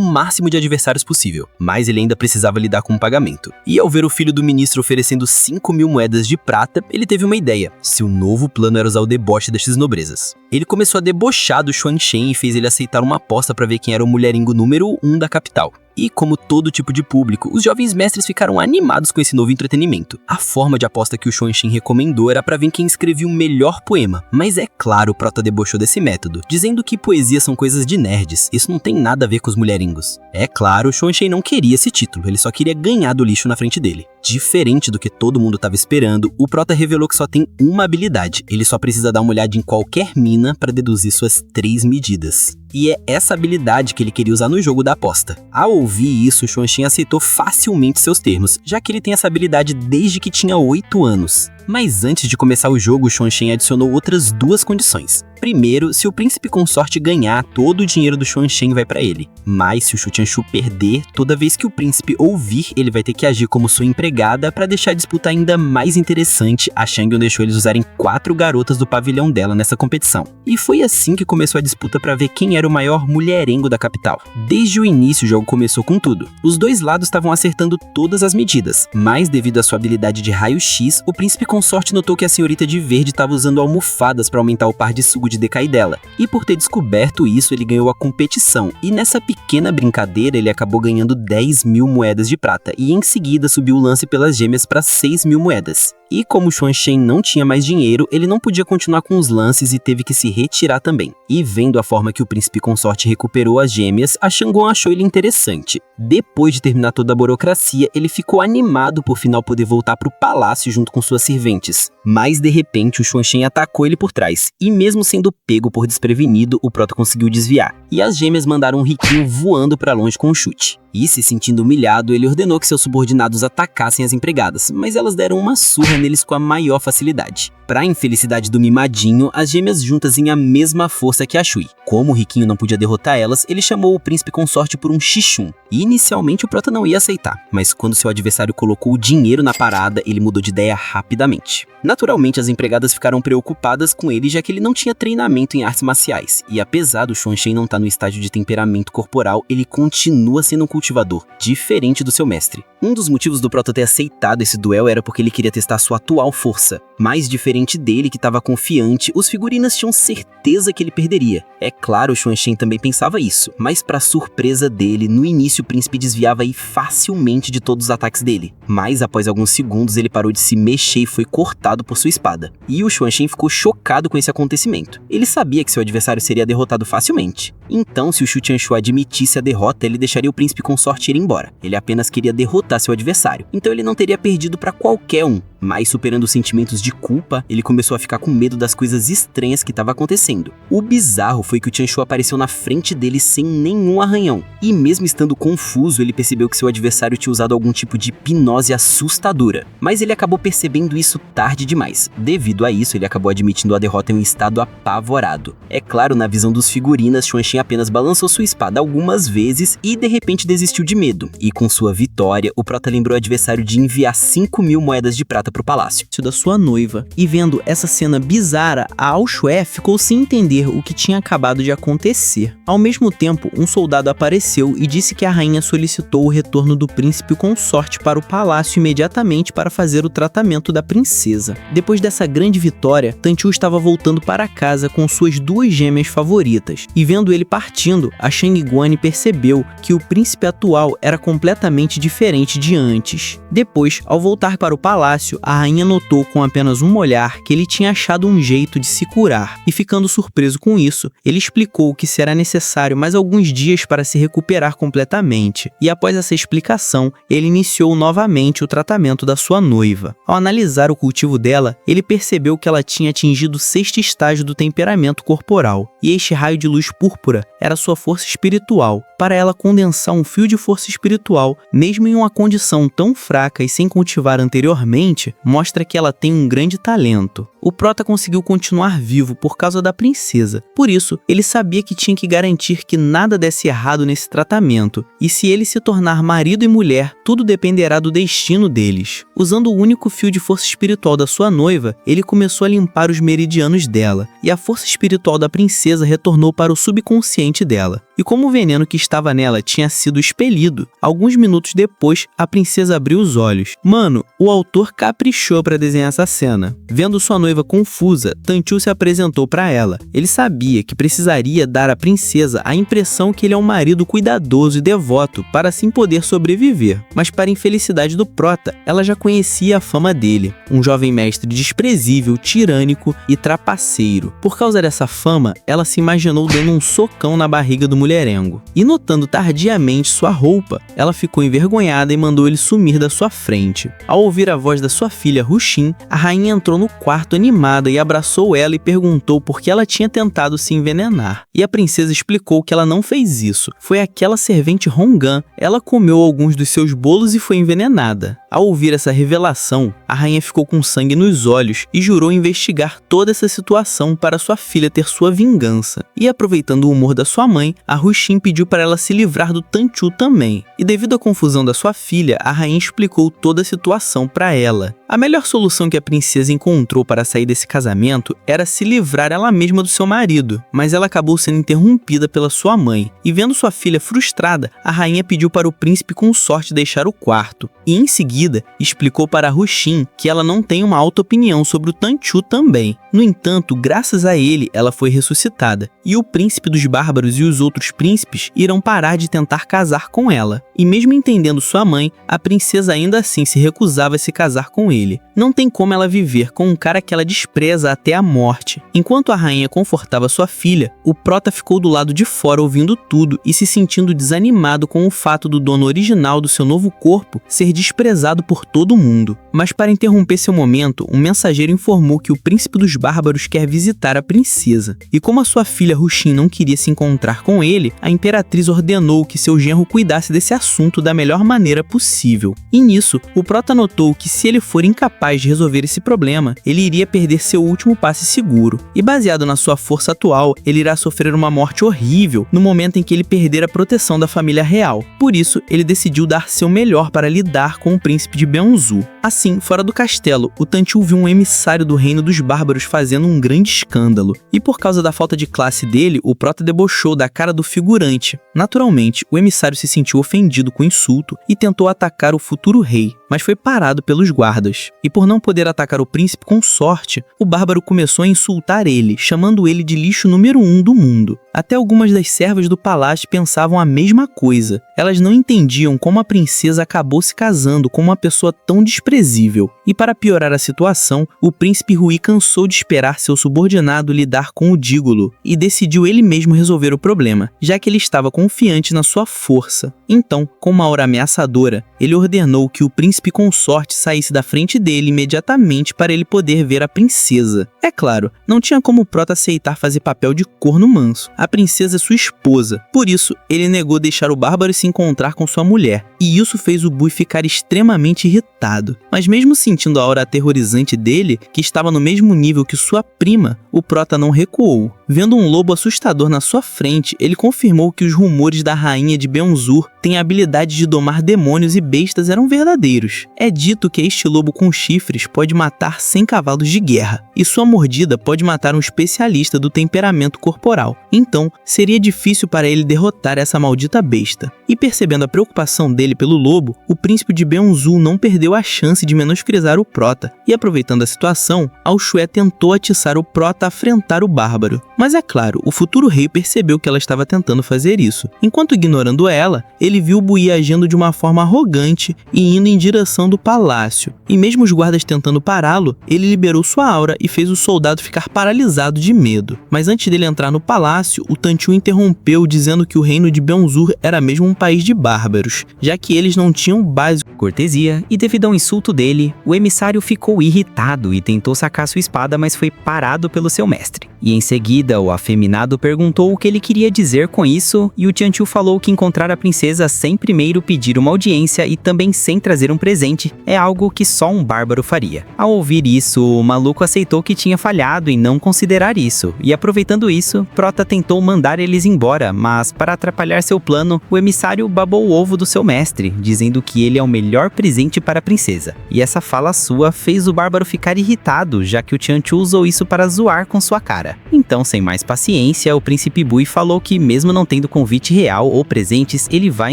máximo de adversários possível. Mas ele ainda precisava lidar com um pagamento. E ao ver o filho do ministro oferecendo 5.000 moedas de prata, ele teve uma ideia. Seu novo plano era usar o deboche destas nobrezas. Ele começou a debochar do Xuanzhen e fez ele aceitar uma aposta para ver quem era o mulherengo número 1 da capital. E como todo tipo de público, os jovens mestres ficaram animados com esse novo entretenimento. A forma de aposta que o Xuanzhen recomendou era para ver quem escrevia o melhor poema. Mas é claro, o Prota debochou desse método, dizendo que poesia são coisas de nerds, isso não tem nada a ver com os mulherengos. É claro, o Xuanzhen não queria esse título, ele só queria ganhar do lixo na frente dele. Diferente do que todo mundo estava esperando, o Prota revelou que só tem uma habilidade, ele só precisa dar uma olhada em qualquer mina para deduzir suas 3 medidas. E é essa habilidade que ele queria usar no jogo da aposta. Ao ouvir isso, o Xuanzhen aceitou facilmente seus termos, já que ele tem essa habilidade desde que tinha 8 anos. Mas antes de começar o jogo, o Xuanzhen adicionou outras 2 condições. Primeiro, se o príncipe consorte ganhar, todo o dinheiro do Xuanzhen vai pra ele. Mas se o Shu Qianshu perder, toda vez que o príncipe ouvir, ele vai ter que agir como sua empregada pra deixar a disputa ainda mais interessante. A Shangguan deixou eles usarem 4 garotas do pavilhão dela nessa competição. E foi assim que começou a disputa pra ver quem era o maior mulherengo da capital. Desde o início o jogo começou com tudo. Os dois lados estavam acertando todas as medidas, mas devido à sua habilidade de raio-x, o príncipe consorte notou que a senhorita de verde estava usando almofadas para aumentar o par de sugo de decai dela. E por ter descoberto isso, ele ganhou a competição. E nessa pequena brincadeira, ele acabou ganhando 10.000 moedas de prata. E em seguida subiu o lance pelas gêmeas para 6.000 moedas. E como o Xuanzhen não tinha mais dinheiro, ele não podia continuar com os lances e teve que se retirar também. E vendo a forma que o príncipe consorte recuperou as gêmeas, a Shangguan achou ele interessante. Depois de terminar toda a burocracia, ele ficou animado por final poder voltar para o palácio junto com suas serventes. Mas de repente o Xuanzhen atacou ele por trás, e mesmo sendo pego por desprevenido, o Prota conseguiu desviar. E as gêmeas mandaram um riquinho voando para longe com um chute. E se sentindo humilhado, ele ordenou que seus subordinados atacassem as empregadas, mas elas deram uma surra neles com a maior facilidade. Pra infelicidade do mimadinho, as gêmeas juntas em a mesma força que a Shui. Como o riquinho não podia derrotar elas, ele chamou o príncipe consorte por um Xixun. E inicialmente o Prota não ia aceitar, mas quando seu adversário colocou o dinheiro na parada, ele mudou de ideia rapidamente. Naturalmente, as empregadas ficaram preocupadas com ele, já que ele não tinha treinamento em artes marciais. E apesar do Xuanzhen não estar no estágio de temperamento corporal, ele continua sendo um cultivador, diferente do seu mestre. Um dos motivos do Prota ter aceitado esse duelo era porque ele queria testar sua atual força. Mais diferente dele, que estava confiante, os figurinas tinham certeza que ele perderia. É claro, o Xuanzhen também pensava isso, mas para surpresa dele, no início o príncipe desviava aí facilmente de todos os ataques dele. Mas após alguns segundos ele parou de se mexer e foi cortado por sua espada. E o Xuanzhen ficou chocado com esse acontecimento. Ele sabia que seu adversário seria derrotado facilmente. Então, se o Shu Qianshu admitisse a derrota, ele deixaria o príncipe consorte ir embora. Ele apenas queria derrotar seu adversário, então ele não teria perdido para qualquer um. Mas superando os sentimentos de culpa, ele começou a ficar com medo das coisas estranhas que estavam acontecendo. O bizarro foi que o Qianshu apareceu na frente dele sem nenhum arranhão. E mesmo estando confuso, ele percebeu que seu adversário tinha usado algum tipo de hipnose assustadora. Mas ele acabou percebendo isso tarde demais. Devido a isso, ele acabou admitindo a derrota em um estado apavorado. É claro, na visão dos figurinas, Xuanzhen apenas balançou sua espada algumas vezes e de repente desistiu de medo. E com sua vitória, o Prota lembrou o adversário de enviar 5.000 moedas de prata pro palácio da sua noiva. E vendo essa cena bizarra, a Ao Xue ficou sem entender o que tinha acabado de acontecer. Ao mesmo tempo, um soldado apareceu e disse que a rainha solicitou o retorno do príncipe consorte para o palácio imediatamente para fazer o tratamento da princesa. Depois dessa grande vitória, Tanqiu estava voltando para casa com suas 2 gêmeas favoritas. E vendo ele partindo, a Shangguan percebeu que o príncipe atual era completamente diferente de antes. Depois, ao voltar para o palácio, a rainha notou com apenas um olhar que ele tinha achado um jeito de se curar, e ficando surpreso com isso, ele explicou que será necessário mais alguns dias para se recuperar completamente, e após essa explicação, ele iniciou novamente o tratamento da sua noiva. Ao analisar o cultivo dela, ele percebeu que ela tinha atingido o 6º estágio do temperamento corporal, e este raio de luz púrpura era sua força espiritual, para ela condensar um fio de força espiritual, mesmo em uma condição tão fraca e sem cultivar anteriormente, mostra que ela tem um grande talento. O prota conseguiu continuar vivo por causa da princesa, por isso ele sabia que tinha que garantir que nada desse errado nesse tratamento, e se ele se tornar marido e mulher, tudo dependerá do destino deles. Usando o único fio de força espiritual da sua noiva, ele começou a limpar os meridianos dela, e a força espiritual da princesa retornou para o subconsciente dela. E como o veneno que estava nela tinha sido expelido, alguns minutos depois, a princesa abriu os olhos. Mano, o autor caprichou para desenhar essa cena. Vendo sua noiva confusa, Tanchu se apresentou para ela. Ele sabia que precisaria dar à princesa a impressão que ele é um marido cuidadoso e devoto para assim poder sobreviver. Mas para a infelicidade do prota, ela já conhecia a fama dele. Um jovem mestre desprezível, tirânico e trapaceiro. Por causa dessa fama, ela se imaginou dando um socão na barriga do mulherengo. E notando tardiamente sua roupa, ela ficou envergonhada e mandou ele sumir da sua frente. Ao ouvir a voz da sua filha Ruxin, a rainha entrou no quarto animada e abraçou ela e perguntou por que ela tinha tentado se envenenar. E a princesa explicou que ela não fez isso. Foi aquela servente Hongan. Ela comeu alguns dos seus bolos e foi envenenada. Ao ouvir essa revelação, a rainha ficou com sangue nos olhos e jurou investigar toda essa situação para sua filha ter sua vingança. E aproveitando o humor da sua mãe, a Ruxin pediu para ela se livrar do Tanchu também. E devido à confusão da sua filha, a rainha explicou toda a situação para ela. A melhor solução que a princesa encontrou para sair desse casamento era se livrar ela mesma do seu marido, mas ela acabou sendo interrompida pela sua mãe. E vendo sua filha frustrada, a rainha pediu para o príncipe consorte deixar o quarto. E em seguida, explicou para a Ruxin que ela não tem uma alta opinião sobre o Tanchu também. No entanto, graças a ele, ela foi ressuscitada. E o príncipe dos bárbaros e os outros príncipes irão parar de tentar casar com ela. E mesmo entendendo sua mãe, a princesa ainda assim se recusava a se casar com ele. Não tem como ela viver com um cara que ela despreza até a morte. Enquanto a rainha confortava sua filha, o prota ficou do lado de fora ouvindo tudo e se sentindo desanimado com o fato do dono original do seu novo corpo ser desprezado por todo mundo. Mas para interromper seu momento, um mensageiro informou que o príncipe dos bárbaros quer visitar a princesa. E como a sua filha Ruxin não queria se encontrar com ele, a imperatriz ordenou que seu genro cuidasse desse assunto da melhor maneira possível. E nisso, o prota notou que se ele for incapaz de resolver esse problema, ele iria perder seu último passe seguro. E baseado na sua força atual, ele irá sofrer uma morte horrível no momento em que ele perder a proteção da família real. Por isso, ele decidiu dar seu melhor para lidar com o príncipe de Beonzu. Assim, fora do castelo, o Tanchu viu um emissário do reino dos bárbaros fazendo um grande escândalo. E por causa da falta de classe dele, o prota debochou da cara do figurante. Naturalmente, o emissário se sentiu ofendido com o insulto e tentou atacar o futuro rei, mas foi parado pelos guardas. E por não poder atacar o príncipe consorte, o bárbaro começou a insultar ele, chamando ele de lixo número 1 do mundo. Até algumas das servas do palácio pensavam a mesma coisa. Elas não entendiam como a princesa acabou se casando com uma pessoa tão desprezível. E para piorar a situação, o príncipe Rui cansou de esperar seu subordinado lidar com o Dígolo e decidiu ele mesmo resolver o problema, já que ele estava confiante na sua força. Então, com uma aura ameaçadora, ele ordenou que o príncipe consorte saísse da frente dele imediatamente para ele poder ver a princesa. É claro, não tinha como o prota aceitar fazer papel de corno manso. A princesa é sua esposa. Por isso, ele negou deixar o bárbaro se encontrar com sua mulher. E isso fez o Bui ficar extremamente irritado. Mas mesmo sentindo a aura aterrorizante dele, que estava no mesmo nível que sua prima, o prota não recuou. Vendo um lobo assustador na sua frente, ele confirmou que os rumores da rainha de Beonzu têm a habilidade de domar demônios e bestas eram verdadeiros. É dito que este lobo com chifres pode matar 100 cavalos de guerra, e sua mordida pode matar um especialista do temperamento corporal. Então, seria difícil para ele derrotar essa maldita besta. E percebendo a preocupação dele pelo lobo, o príncipe de Beonzu não perdeu a chance de menosprezar o prota, e aproveitando a situação, Ao Shué tentou atiçar o prota a afrentar o bárbaro. Mas é claro, o futuro rei percebeu que ela estava tentando fazer isso. Enquanto ignorando ela, ele viu Bui agindo de uma forma arrogante e indo em direção do palácio. E mesmo os guardas tentando pará-lo, ele liberou sua aura e fez o soldado ficar paralisado de medo. Mas antes dele entrar no palácio, o Tianqiu interrompeu dizendo que o reino de Beonzur era mesmo um país de bárbaros, já que eles não tinham base. Cortesia, e devido ao insulto dele, o emissário ficou irritado e tentou sacar sua espada, mas foi parado pelo seu mestre. E em seguida, o afeminado perguntou o que ele queria dizer com isso, e o Tianqiu falou que encontrar a princesa sem primeiro pedir uma audiência e também sem trazer um presente é algo que só um bárbaro faria. Ao ouvir isso, o maluco aceitou que tinha falhado em não considerar isso, e aproveitando isso, Prota tentou mandar eles embora, mas para atrapalhar seu plano, o emissário babou o ovo do seu mestre, dizendo que ele é o melhor presente para a princesa. E essa fala sua fez o bárbaro ficar irritado, já que o Tianqiu usou isso para zoar com sua cara. Então, sem mais paciência, o príncipe Bui falou que mesmo não tendo convite real ou presentes, ele vai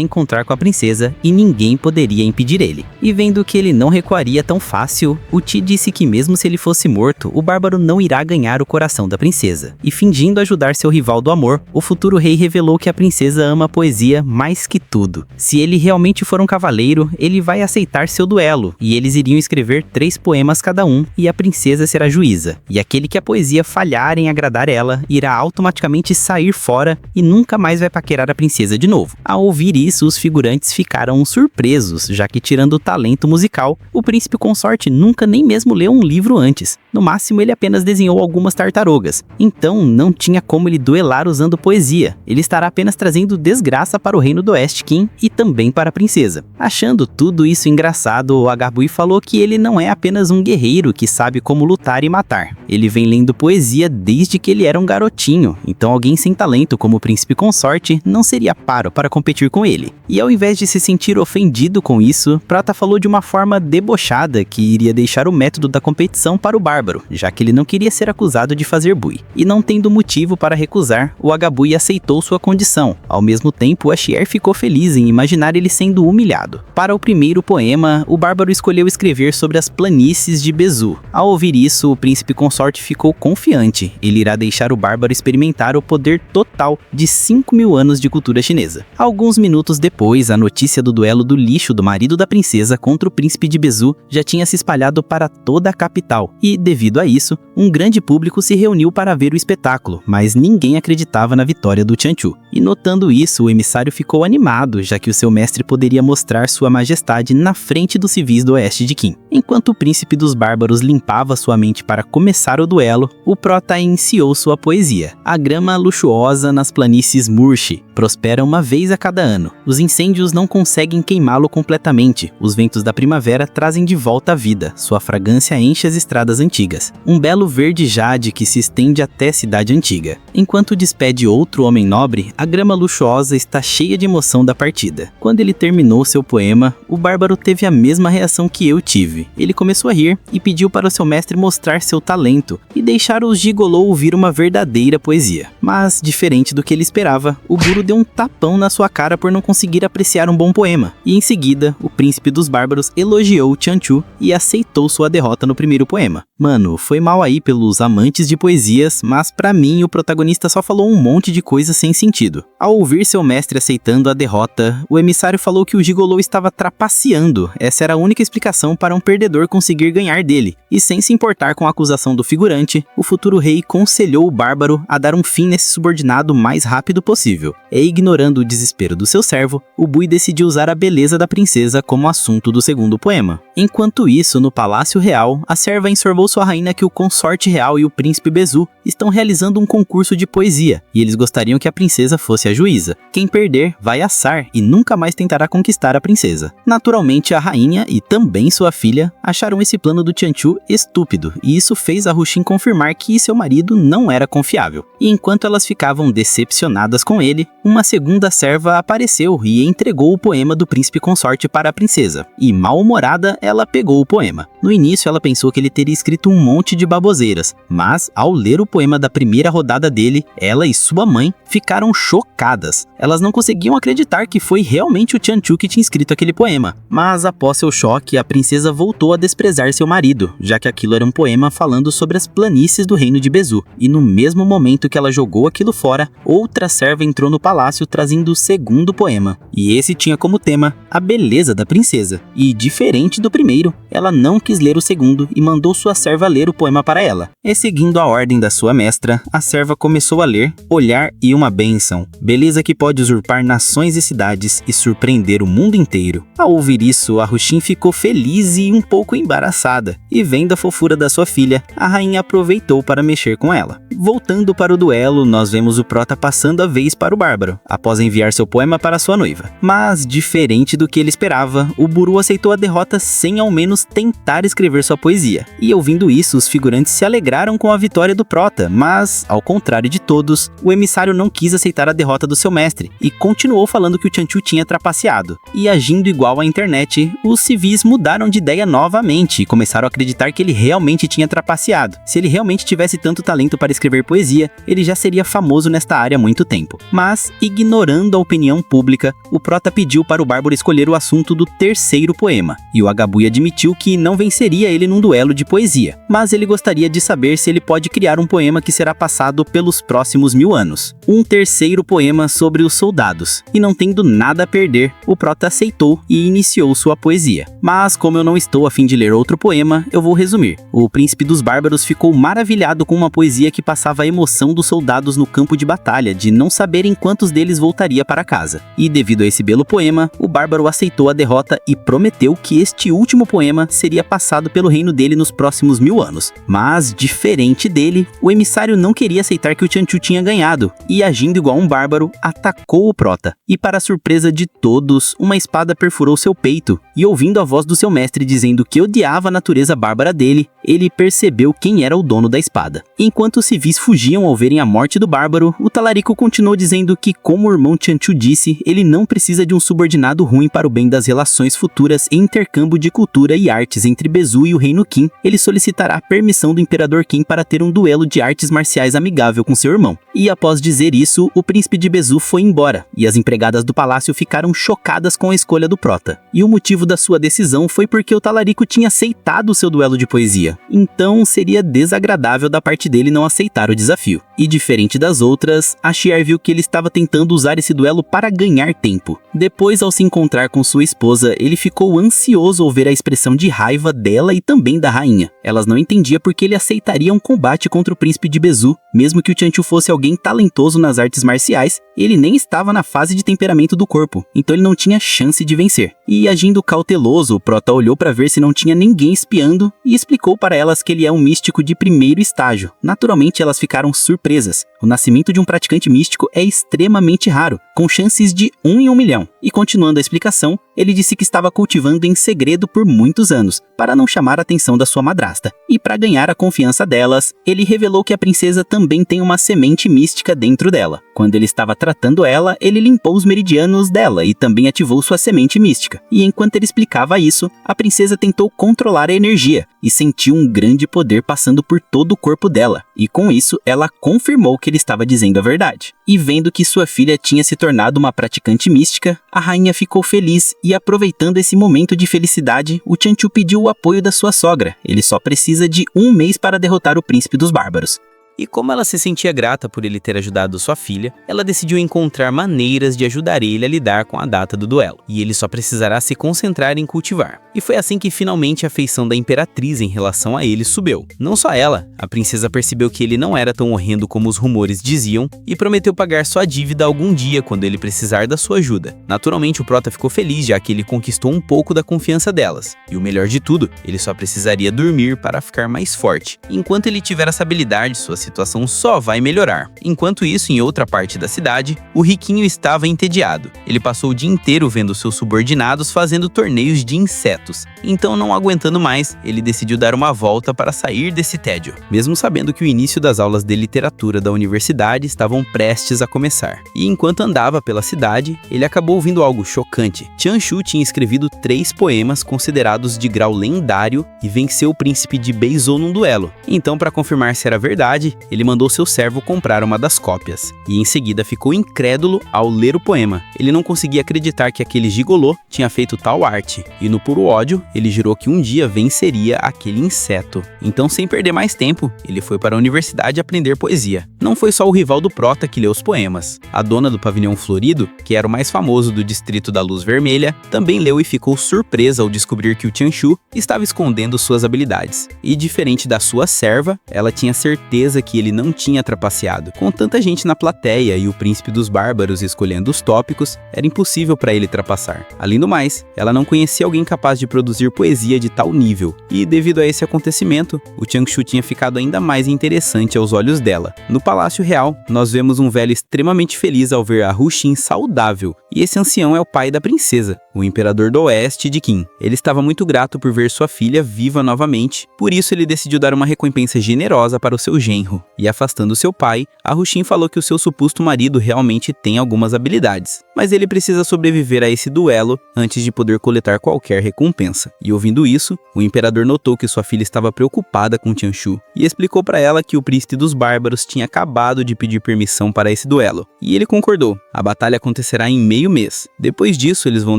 encontrar com a princesa e ninguém poderia impedir ele. E vendo que ele não recuaria tão fácil, o Ti disse que mesmo se ele fosse morto, o bárbaro não irá ganhar o coração da princesa. E fingindo ajudar seu rival do amor, o futuro rei revelou que a princesa ama a poesia mais que tudo. Se ele realmente for um cavaleiro, ele vai aceitar seu duelo, e eles iriam escrever 3 poemas cada um, e a princesa será juíza. E aquele que a poesia falhar em agradar ela, irá automaticamente sair fora e nunca mais vai paquerar a princesa de novo. Ao ouvir isso, os figurantes ficaram surpresos, já que tirando o talento musical, o príncipe consorte nunca nem mesmo leu um livro antes. No máximo, ele apenas desenhou algumas tartarugas. Então, não tinha como ele duelar usando poesia. Ele estará apenas trazendo desgraça para o reino do Oeste Kim e também para a princesa. Achando tudo isso engraçado, o Agarbui falou que ele não é apenas um guerreiro que sabe como lutar e matar. Ele vem lendo poesia desde que ele era um garotinho, então alguém sem talento como o príncipe consorte não seria paro para competir com ele. E ao invés de se sentir ofendido com isso, Prota falou de uma forma debochada que iria deixar o método da competição para o bárbaro, já que ele não queria ser acusado de fazer bui. E não tendo motivo para recusar, o Agarbui aceitou sua condição. Ao mesmo tempo, a Xier ficou feliz em imaginar ele sendo humilhado. Para o primeiro poema, o bárbaro escolheu escrever sobre as planícies de Bezu. Ao ouvir isso, o príncipe consorte ficou confiante. Ele irá deixar o bárbaro experimentar o poder total de 5.000 anos de cultura chinesa. Alguns minutos depois, a notícia do duelo do lixo do marido da princesa contra o príncipe de Bezu já tinha se espalhado para toda a capital. E, devido a isso, um grande público se reuniu para ver o espetáculo, mas ninguém acreditava na vitória do Tianqiu. E notando isso, o emissário ficou animado, já que o seu mestre poderia mostrar sua majestade na frente dos civis do oeste de Qin. Enquanto o príncipe dos bárbaros limpava sua mente para começar o duelo, o Prota iniciou sua poesia. A grama luxuosa nas planícies Murshi prospera uma vez a cada ano. Os incêndios não conseguem queimá-lo completamente. Os ventos da primavera trazem de volta a vida. Sua fragrância enche as estradas antigas. Um belo verde jade que se estende até a cidade antiga. Enquanto despede outro homem nobre, a grama luxuosa está cheia de emoção da partida. Quando ele terminou seu poema, o bárbaro teve a mesma reação que eu tive. Ele começou a rir e pediu para o seu mestre mostrar seu talento e deixar os gigolô ouvir uma verdadeira poesia. Mas, diferente do que ele esperava, o Guru deu um tapão na sua cara por não conseguir apreciar um bom poema. E em seguida, o príncipe dos bárbaros elogiou o Tianqiu e aceitou sua derrota no primeiro poema. Mano, foi mal aí pelos amantes de poesias, mas pra mim o protagonista só falou um monte de coisa sem sentido. Ao ouvir seu mestre aceitando a derrota, o emissário falou que o gigolô estava trapaceando. Essa era a única explicação para um perdedor conseguir ganhar dele. E sem se importar com a acusação do figurante, o futuro rei conselhou o bárbaro a dar um fim nesse subordinado o mais rápido possível. E ignorando o desespero do seu servo, o Bui decidiu usar a beleza da princesa como assunto do segundo poema. Enquanto isso, no Palácio Real, a serva informou sua rainha que o consorte real e o príncipe Bezu estão realizando um concurso de poesia, e eles gostariam que a princesa fosse a juíza. Quem perder vai assar e nunca mais tentará conquistar a princesa. Naturalmente, a rainha e também sua filha acharam esse plano do Tianqiu estúpido, e isso fez a Ruxin confirmar que seu marido não era confiável. E enquanto elas ficavam decepcionadas com ele, uma segunda serva apareceu e entregou o poema do príncipe consorte para a princesa, e mal-humorada ela pegou o poema. No início ela pensou que ele teria escrito um monte de baboseiras, mas ao ler o poema da primeira rodada dele, ela e sua mãe ficaram chocadas. Elas não conseguiam acreditar que foi realmente o Tianqiu que tinha escrito aquele poema. Mas após seu choque, a princesa voltou a desprezar seu marido, já que aquilo era um poema falando sobre as planícies do reino de Bezu. E no mesmo momento que ela jogou aquilo fora, outra serva entrou no palácio trazendo o segundo poema. E esse tinha como tema a beleza da princesa. E diferente do primeiro, ela não quis ler o segundo e mandou sua serva ler o poema para ela. E seguindo a ordem da sua mestra, a serva começou a ler: olhar e uma bênção, beleza que pode usurpar nações e cidades e surpreender o mundo inteiro. Ao ouvir isso, a Hushin ficou feliz e um pouco embaraçada, e vendo a fofura da sua filha, a rainha aproveitou para mexer com ela. Voltando para o duelo, nós vemos o prota passando a vez para o bárbaro, após enviar seu poema para sua noiva. Mas, diferente do que ele esperava, o Buru aceitou a derrota sem ao menos tentar escrever sua poesia. E ouvindo isso, os figurantes se alegraram com a vitória do prota, mas, ao contrário de todos, o emissário não quis aceitar a derrota do seu mestre, e continuou falando que o Chan Chu tinha trapaceado. E agindo igual à internet, os civis mudaram de ideia novamente e começaram a acreditar que ele realmente tinha trapaceado. Se ele realmente tivesse tanto talento para escrever poesia, ele já seria famoso nesta área há muito tempo. Mas, ignorando a opinião pública, o prota pediu para o bárbaro escolher o assunto do terceiro poema, e o Agabui admitiu que não venceria ele num duelo de poesia, mas ele gostaria de saber se ele pode criar um poema que será passado pelos próximos 1000 anos. Um terceiro poema sobre os soldados, e não tendo nada a perder, o prota aceitou e iniciou sua poesia. Mas como eu não estou a fim de ler outro poema, eu vou resumir. O príncipe dos bárbaros ficou maravilhado com uma poesia que passava a emoção dos soldados no campo de batalha, de não saberem quantos deles voltaria para casa. E devido a esse belo poema, o bárbaro aceitou a derrota e prometeu que este último poema seria passado pelo reino dele nos próximos 1000 anos. Mas, diferente dele, o emissário não queria aceitar que o Chan Chu tinha ganhado, e agindo igual um bárbaro, atacou o prota. E para surpresa de todos, uma espada perfurou seu peito, e ouvindo a voz do seu mestre dizendo que odiava a natureza bárbara dele, ele percebeu quem era o dono da espada. Enquanto os civis fugiam ao verem a morte do bárbaro, o talarico continuou dizendo que, como o irmão Chan Chu disse, ele não precisa de um subordinado ruim para o bem das relações futuras e intercâmbio de cultura e artes entre Bezu e o reino Qin. Ele solicitará a permissão do imperador Qin para ter um duelo de artes marciais amigável com seu irmão. E após dizer isso, o príncipe de Bezu foi embora, e as empregadas do palácio ficaram chocadas com a escolha do prota. E o motivo da sua decisão foi porque o talarico tinha aceitado o seu duelo de poesia. Então seria desagradável da parte dele não aceitar o desafio. E diferente das outras, a Shiar viu que ele estava tentando usar esse duelo para ganhar tempo. Depois, ao se encontrar com sua esposa, ele ficou ansioso ao ver a expressão de raiva dela e também da rainha. Elas não entendiam porque ele aceitaria um combate contra o príncipe de Bezu, mesmo que o Chan Chu fosse alguém talentoso nas artes marciais, ele nem estava na fase de temperamento do corpo, então ele não tinha chance de vencer. E agindo cauteloso, o prota olhou para ver se não tinha ninguém espiando e explicou para elas que ele é um místico de primeiro estágio. Naturalmente, elas ficaram surpresas. O nascimento de um praticante místico é extremamente raro, com chances de 1 em 1 milhão. E continuando a explicação, ele disse que estava cultivando em segredo por muitos anos, para não chamar a atenção da sua madrasta. E para ganhar a confiança delas, ele revelou que a princesa também tem uma semente mística dentro dela. Quando ele estava tratando ela, ele limpou os meridianos dela e também ativou sua semente mística. E enquanto ele explicava isso, a princesa tentou controlar a energia e sentiu um grande poder passando por todo o corpo dela. E com isso, ela confirmou que ele estava dizendo a verdade. E vendo que sua filha tinha se tornado uma praticante mística, a rainha ficou feliz e, aproveitando esse momento de felicidade, o Chan Chu pediu o apoio da sua sogra. Ele só precisa de 1 mês para derrotar o príncipe dos bárbaros. E como ela se sentia grata por ele ter ajudado sua filha, ela decidiu encontrar maneiras de ajudar ele a lidar com a data do duelo, e ele só precisará se concentrar em cultivar. E foi assim que finalmente a afeição da imperatriz em relação a ele subiu. Não só ela, a princesa percebeu que ele não era tão horrendo como os rumores diziam e prometeu pagar sua dívida algum dia quando ele precisar da sua ajuda. Naturalmente o prota ficou feliz já que ele conquistou um pouco da confiança delas. E o melhor de tudo, ele só precisaria dormir para ficar mais forte. Enquanto ele tiver essa habilidade, sua situação só vai melhorar. Enquanto isso, em outra parte da cidade, o riquinho estava entediado. Ele passou o dia inteiro vendo seus subordinados fazendo torneios de insetos. Então, não aguentando mais, ele decidiu dar uma volta para sair desse tédio, mesmo sabendo que o início das aulas de literatura da universidade estavam prestes a começar. E enquanto andava pela cidade, ele acabou ouvindo algo chocante. Chan Chu tinha escrevido 3 poemas considerados de grau lendário e venceu o príncipe de Beizhou num duelo. Então, para confirmar se era verdade, tarde, ele mandou seu servo comprar uma das cópias, e em seguida ficou incrédulo ao ler o poema. Ele não conseguia acreditar que aquele gigolô tinha feito tal arte, e no puro ódio, ele jurou que um dia venceria aquele inseto. Então, sem perder mais tempo, ele foi para a universidade aprender poesia. Não foi só o rival do Prota que leu os poemas. A dona do pavilhão florido, que era o mais famoso do distrito da Luz Vermelha, também leu e ficou surpresa ao descobrir que o Tianshu estava escondendo suas habilidades. E diferente da sua serva, ela tinha certeza que ele não tinha trapaceado. Com tanta gente na plateia e o príncipe dos bárbaros escolhendo os tópicos, era impossível para ele trapassar. Além do mais, ela não conhecia alguém capaz de produzir poesia de tal nível. E devido a esse acontecimento, o Tianshu tinha ficado ainda mais interessante aos olhos dela. No Palácio Real, nós vemos um velho extremamente feliz ao ver a Ruxin saudável. E esse ancião é o pai da princesa, o imperador do oeste de Qin. Ele estava muito grato por ver sua filha viva novamente, por isso ele decidiu dar uma recompensa generosa para o seu genro. E afastando seu pai, a Ruxin falou que o seu suposto marido realmente tem algumas habilidades, mas ele precisa sobreviver a esse duelo antes de poder coletar qualquer recompensa. E ouvindo isso, o imperador notou que sua filha estava preocupada com Tianshu e explicou para ela que o príncipe dos bárbaros tinha acabado de pedir permissão para esse duelo. E ele concordou. A batalha acontecerá em meio mês. Depois disso, eles vão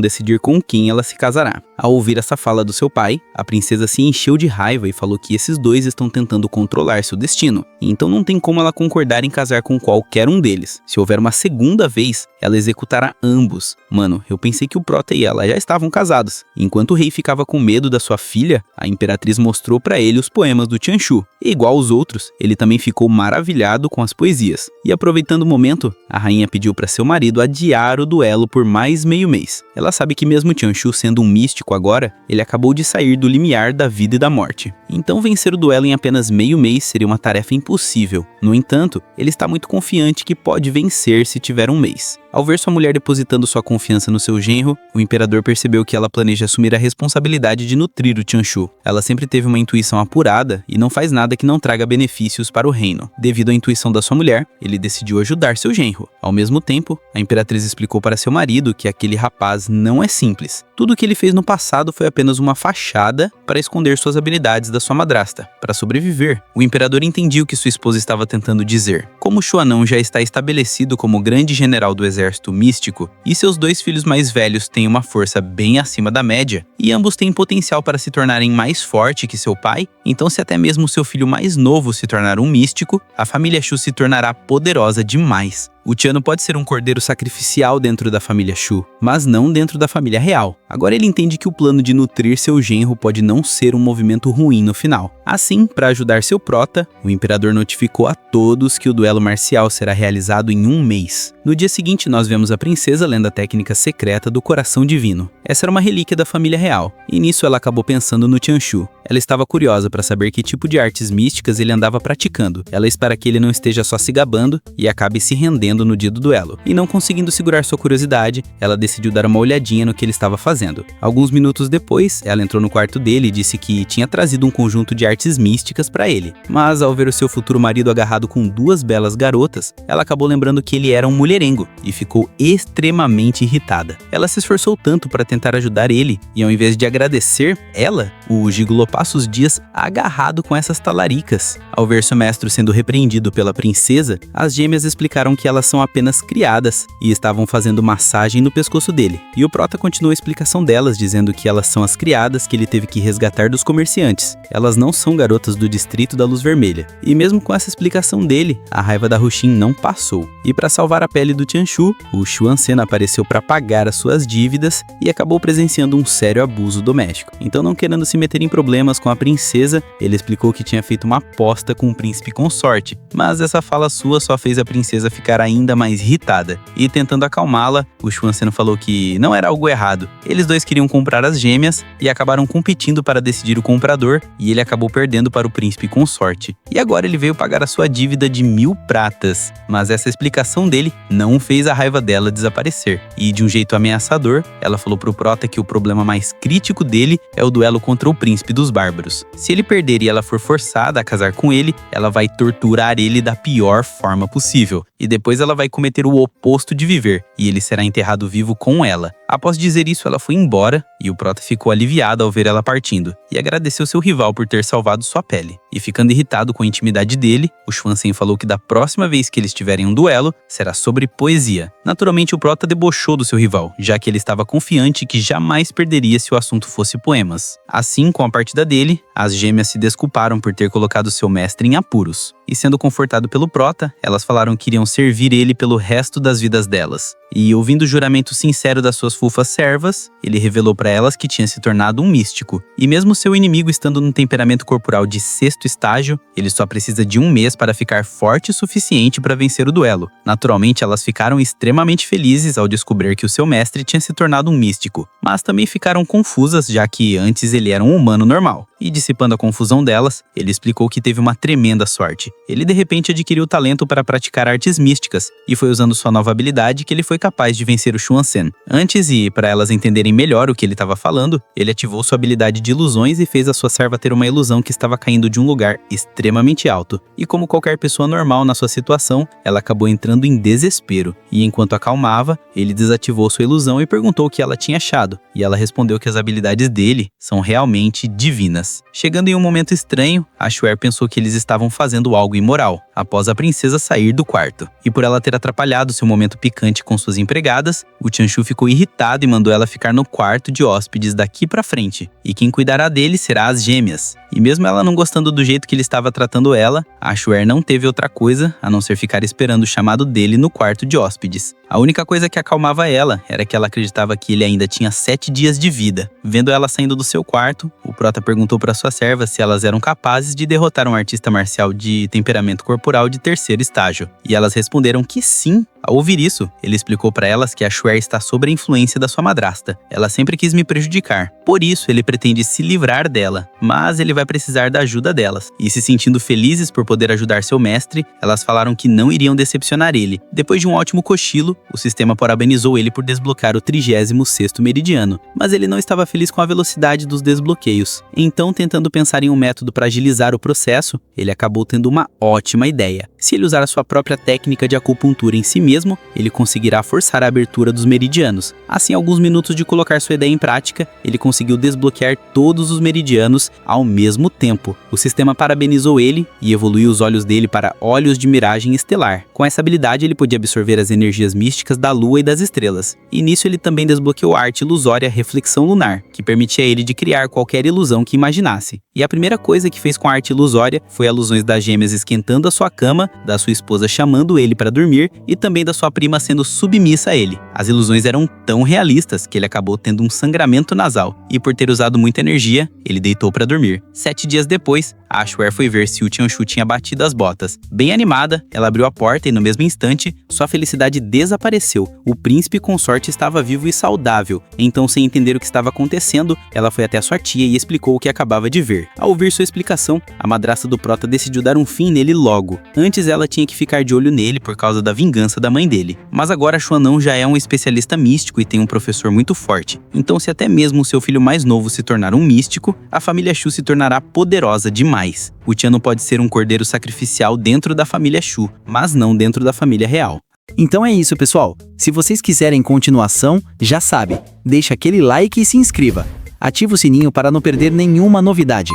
decidir com quem ela se casará. Ao ouvir essa fala do seu pai, a princesa se encheu de raiva e falou que esses dois estão tentando controlar seu destino, então não tem como ela concordar em casar com qualquer um deles. Se houver uma segunda vez, ela executará ambos. Mano, eu pensei que o Prota e ela já estavam casados. Enquanto o rei ficava com medo da sua filha, a imperatriz mostrou para ele os poemas do Tianshu. E igual aos outros, ele também ficou maravilhado com as poesias. E aproveitando o momento, a rainha pediu para seu marido adiar o duelo por mais meio mês. Ela sabe que mesmo Tianshu sendo um místico agora, ele acabou de sair do limiar da vida e da morte. Então vencer o duelo em apenas meio mês seria uma tarefa impossível. No entanto, ele está muito confiante que pode vencer se tiver um mês. Ao ver sua mulher depositando sua confiança no seu genro, o imperador percebeu que ela planeja assumir a responsabilidade de nutrir o Tianshu. Ela sempre teve uma intuição apurada e não faz nada que não traga benefícios para o reino. Devido à intuição da sua mulher, ele decidiu ajudar seu genro. Ao mesmo tempo, a imperatriz explicou para seu marido que aquele rapaz não é simples. Tudo o que ele fez no passado foi apenas uma fachada para esconder suas habilidades da sua madrasta, para sobreviver. O imperador entendia o que sua esposa estava tentando dizer. Como Xuanão já está estabelecido como grande general do exército místico, e seus dois filhos mais velhos têm uma força bem acima da média, e ambos têm potencial para se tornarem mais forte que seu pai, então se até mesmo seu filho mais novo se tornar um místico, a família Shu se tornará poderosa demais. O Tiano pode ser um cordeiro sacrificial dentro da família Shu, mas não dentro da família real. Agora ele entende que o plano de nutrir seu genro pode não ser um movimento ruim no final. Assim, para ajudar seu Prota, o imperador notificou a todos que o duelo marcial será realizado em um mês. No dia seguinte, nós vemos a princesa lendo a técnica secreta do coração divino. Essa era uma relíquia da família real, e nisso ela acabou pensando no Tianshu. Ela estava curiosa para saber que tipo de artes místicas ele andava praticando. Ela espera que ele não esteja só se gabando e acabe se rendendo no dia do duelo. E não conseguindo segurar sua curiosidade, ela decidiu dar uma olhadinha no que ele estava fazendo. Alguns minutos depois, ela entrou no quarto dele e disse que tinha trazido um conjunto de artes místicas para ele. Mas ao ver o seu futuro marido agarrado com duas belas garotas, ela acabou lembrando que ele era um mulherengo e ficou extremamente irritada. Ela se esforçou tanto para tentar ajudar ele e ao invés de agradecer ela, o gigolô passa os dias agarrado com essas talaricas. Ao ver seu mestre sendo repreendido pela princesa, as gêmeas explicaram que elas são apenas criadas e estavam fazendo massagem no pescoço dele. E o Prota continuou a explicação delas, dizendo que elas são as criadas que ele teve que resgatar dos comerciantes. Elas não são garotas do distrito da Luz Vermelha. E mesmo com essa explicação dele, a raiva da Ruxin não passou. E para salvar a pele do Tianshu, o Xuanzhen apareceu para pagar as suas dívidas e acabou presenciando um sério abuso doméstico. Então, não querendo se meter em problemas com a princesa, ele explicou que tinha feito uma aposta com o príncipe consorte. Mas essa fala sua só fez a princesa ficar ainda mais irritada. E tentando acalmá-la, o Xuanzhen falou que não era algo errado. Eles dois queriam comprar as gêmeas e acabaram competindo para decidir o comprador, e ele acabou perdendo para o príncipe consorte. E agora ele veio pagar a sua dívida de 1000 pratas. Mas essa explicação dele não fez a raiva dela desaparecer. E de um jeito ameaçador, ela falou pro Prota que o problema mais crítico dele é o duelo contra o príncipe dos bárbaros. Se ele perder e ela for forçada a casar com ele, ela vai torturar ele da pior forma possível. E depois ela vai cometer o oposto de viver, e ele será enterrado vivo com ela. Após dizer isso, ela foi embora, e o Prota ficou aliviado ao ver ela partindo, e agradeceu seu rival por ter salvado sua pele. E ficando irritado com a intimidade dele, o Swanson falou que da próxima vez que eles tiverem um duelo, será sobre poesia. Naturalmente o Prota debochou do seu rival, já que ele estava confiante que jamais perderia se o assunto fosse poemas. Assim, com a partida dele, as gêmeas se desculparam por ter colocado seu mestre em apuros. E sendo confortado pelo Prota, elas falaram que iriam servir ele pelo resto das vidas delas. E ouvindo o juramento sincero das suas fofas servas, ele revelou para elas que tinha se tornado um místico. E mesmo seu inimigo estando no temperamento corporal de 6º estágio, ele só precisa de 1 mês para ficar forte o suficiente para vencer o duelo. Naturalmente, elas ficaram extremamente felizes ao descobrir que o seu mestre tinha se tornado um místico, mas também ficaram confusas, já que antes ele era um humano normal. E dissipando a confusão delas, ele explicou que teve uma tremenda sorte. Ele de repente adquiriu o talento para praticar artes místicas, e foi usando sua nova habilidade que ele foi capaz de vencer o Swanson. Antes, e para elas entenderem melhor o que ele estava falando, ele ativou sua habilidade de ilusões e fez a sua serva ter uma ilusão que estava caindo de um lugar extremamente alto. E como qualquer pessoa normal na sua situação, ela acabou entrando em desespero. E enquanto acalmava, ele desativou sua ilusão e perguntou o que ela tinha achado. E ela respondeu que as habilidades dele são realmente divinas. Chegando em um momento estranho, a Shuer pensou que eles estavam fazendo algo imoral, após a princesa sair do quarto. E por ela ter atrapalhado seu momento picante com suas empregadas, o Chanshu ficou irritado e mandou ela ficar no quarto de hóspedes daqui pra frente. E quem cuidará dele será as gêmeas. E mesmo ela não gostando do jeito que ele estava tratando ela, a Shuer não teve outra coisa a não ser ficar esperando o chamado dele no quarto de hóspedes. A única coisa que acalmava ela era que ela acreditava que ele ainda tinha 7 dias de vida. Vendo ela saindo do seu quarto, o Prota perguntou para sua serva se elas eram capazes de derrotar um artista marcial de temperamento corporal de 3º estágio. E elas responderam que sim. Ao ouvir isso, ele explicou para elas que a Shuer está sob a influência da sua madrasta. Ela sempre quis me prejudicar. Por isso, ele pretende se livrar dela, mas ele vai precisar da ajuda delas. E se sentindo felizes por poder ajudar seu mestre, elas falaram que não iriam decepcionar ele. Depois de um ótimo cochilo, o sistema parabenizou ele por desbloquear o 36º meridiano, mas ele não estava feliz com a velocidade dos desbloqueios. Então, tentando pensar em um método para agilizar o processo, ele acabou tendo uma ótima ideia. Se ele usar a sua própria técnica de acupuntura em si mesmo, ele conseguirá forçar a abertura dos meridianos. Assim, em alguns minutos de colocar sua ideia em prática, ele conseguiu desbloquear todos os meridianos ao mesmo tempo. O sistema parabenizou ele e evoluiu os olhos dele para olhos de miragem estelar. Com essa habilidade, ele podia absorver as energias místicas da lua e das estrelas. E nisso ele também desbloqueou a arte ilusória Reflexão Lunar, que permitia a ele de criar qualquer ilusão que imaginasse. E a primeira coisa que fez com a arte ilusória foi alusões das gêmeas esquentando a sua cama, da sua esposa chamando ele para dormir e também da sua prima sendo submissa a ele. As ilusões eram tão realistas que ele acabou tendo um sangramento nasal, e por ter usado muita energia, ele deitou para dormir. 7 dias depois, a Shuer foi ver se o Chanshu tinha batido as botas. Bem animada, ela abriu a porta e no mesmo instante, sua felicidade desapareceu. O príncipe consorte estava vivo e saudável, então sem entender o que estava acontecendo, ela foi até sua tia e explicou o que acabava de ver. Ao ouvir sua explicação, a madrasta do Prota decidiu dar um fim nele logo. Antes ela tinha que ficar de olho nele por causa da vingança da mãe dele. Mas agora Xuanão já é um especialista místico e tem um professor muito forte. Então se até mesmo o seu filho mais novo se tornar um místico, a família Shu se tornará poderosa demais. O Tiano pode ser um cordeiro sacrificial dentro da família Shu, mas não dentro da família real. Então é isso, pessoal. Se vocês quiserem continuação, já sabe, deixa aquele like e se inscreva. Ativa o sininho para não perder nenhuma novidade.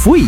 Fui!